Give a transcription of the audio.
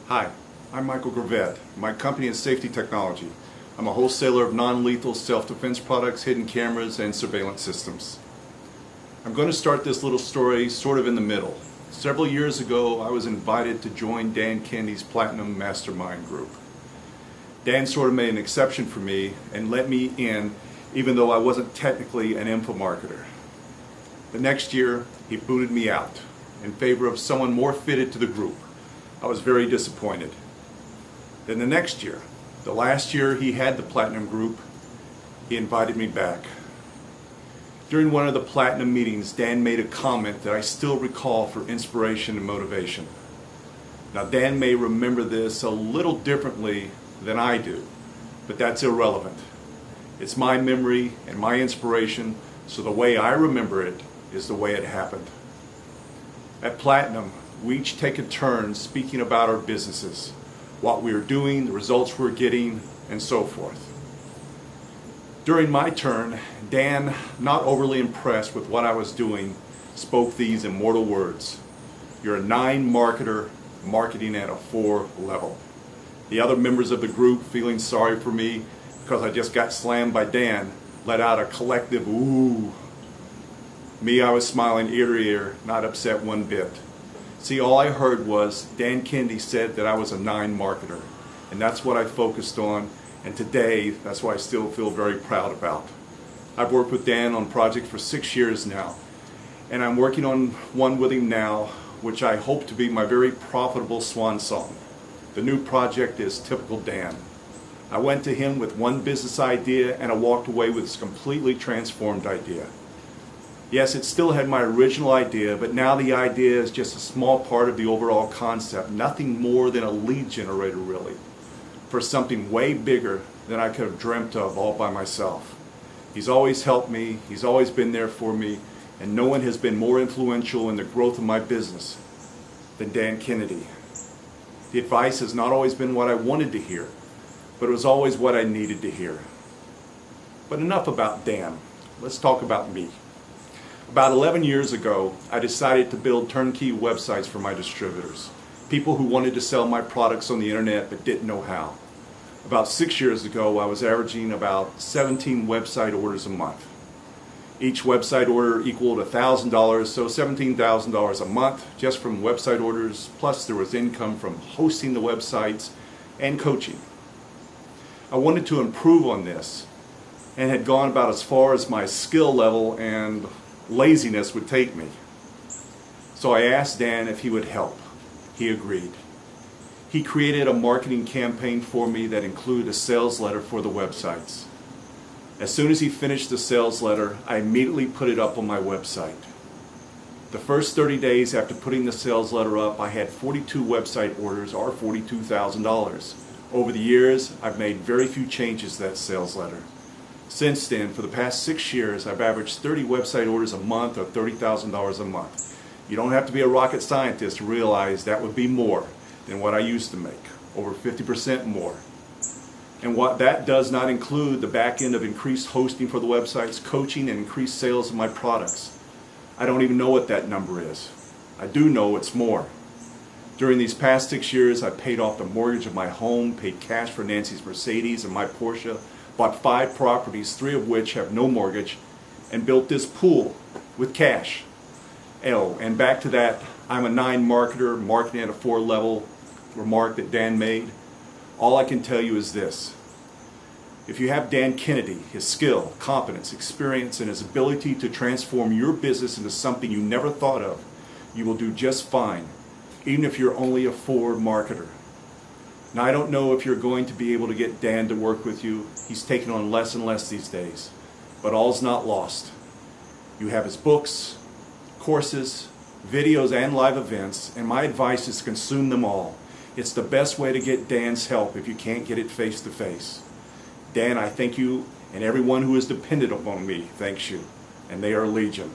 Hi, I'm Michael Gravette. My company is Safety Technology. I'm a wholesaler of non-lethal self-defense products, hidden cameras, and surveillance systems. I'm going to start this little story sort of in the middle. Several years ago, I was invited to join Dan Kennedy's Platinum Mastermind group. Dan sort of made an exception for me and let me in, even though I wasn't technically an info marketer. The next year, he booted me out in favor of someone more fitted to the group. I was very disappointed. Then the next year, the last year he had the Platinum group, he invited me back. During one of the Platinum meetings, Dan made a comment that I still recall for inspiration and motivation. Now, Dan may remember this a little differently than I do, but that's irrelevant. It's my memory and my inspiration, so the way I remember it is the way it happened. At Platinum, we each take a turn speaking about our businesses, what we are doing, the results we're getting, and so forth. During my turn, Dan, not overly impressed with what I was doing, spoke these immortal words: "You're a 9 marketer marketing at a 4 level." The other members of the group, feeling sorry for me because I just got slammed by Dan, let out a collective ooh. Me, I was smiling ear to ear, not upset one bit. See, all I heard was Dan Kennedy said that I was a 9 marketer, and that's what I focused on, and today that's what I still feel very proud about. I've worked with Dan on projects for 6 years now, and I'm working on one with him now, which I hope to be my very profitable swan song. The new project is typical Dan. I went to him with one business idea, and I walked away with this completely transformed idea. Yes, it still had my original idea, but now the idea is just a small part of the overall concept, nothing more than a lead generator really, for something way bigger than I could have dreamt of all by myself. He's always helped me, he's always been there for me, and no one has been more influential in the growth of my business than Dan Kennedy. The advice has not always been what I wanted to hear, but it was always what I needed to hear. But enough about Dan, let's talk about me. About 11 years ago, I decided to build turnkey websites for my distributors, people who wanted to sell my products on the internet but didn't know how. About 6 years ago, I was averaging about 17 website orders a month. Each website order equaled $1,000, so $17,000 a month just from website orders, plus there was income from hosting the websites and coaching. I wanted to improve on this and had gone about as far as my skill level and laziness would take me. So I asked Dan if he would help. He agreed. He created a marketing campaign for me that included a sales letter for the websites. As soon as he finished the sales letter, I immediately put it up on my website. The first 30 days after putting the sales letter up, I had 42 website orders, or $42,000. Over the years, I've made very few changes to that sales letter. Since then, for the past 6 years, I've averaged 30 website orders a month, or $30,000 a month. You don't have to be a rocket scientist to realize that would be more than what I used to make, over 50% more. And what that does not include the back end of increased hosting for the websites, coaching, and increased sales of my products. I don't even know what that number is. I do know it's more. During these past 6 years, I paid off the mortgage of my home, paid cash for Nancy's Mercedes and my Porsche, bought 5 properties, 3 of which have no mortgage, and built this pool with cash. Oh, and back to that, I'm a 9 marketer, marketing at a 4 level remark that Dan made. All I can tell you is this: if you have Dan Kennedy, his skill, competence, experience, and his ability to transform your business into something you never thought of, you will do just fine, even if you're only a 4 marketer. Now, I don't know if you're going to be able to get Dan to work with you. He's taking on less and less these days. But all's not lost. You have his books, courses, videos, and live events, and my advice is to consume them all. It's the best way to get Dan's help if you can't get it face to face. Dan, I thank you, and everyone who is dependent upon me thanks you, and they are legion.